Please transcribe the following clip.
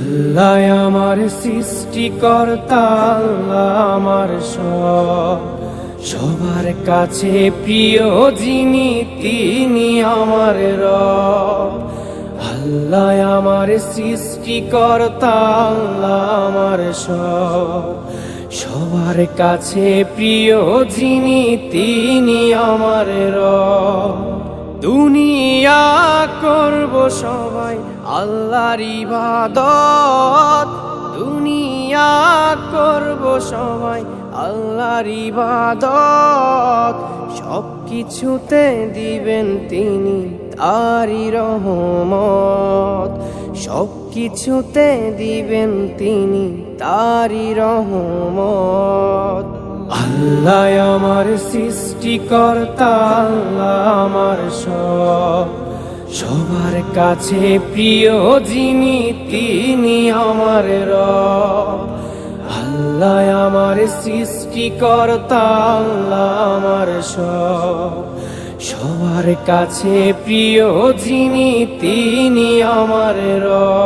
আল্লাহ আমার সৃষ্টিকর্তা, আল্লাহ আমার সব, সবার কাছে প্রিয় যিনি তিনি আমার রব। আল্লাহ আমার সৃষ্টিকর্তা, আল্লাহ আমার সব, সবার কাছে প্রিয় যিনি তিনি আমার রব। দুনিয়া করব সবাই আল্লাহর ইবাদত, দুনিয়া করব সবাই আল্লাহর ইবাদত। সব কিছুতে দিবেন তিনি তারই রহমত, সব কিছুতে দিবেন তিনি তারই রহমত। আল্লাহ আমার সৃষ্টিকর্তা, আল্লাহ আমার সব, সবার কাছে প্রিয় যিনি তিনি আমার রব। আল্লাহ আমার সৃষ্টিকর্তা, আল্লাহ আমার সব, সবার কাছে প্রিয় যিনি তিনি আমার রব।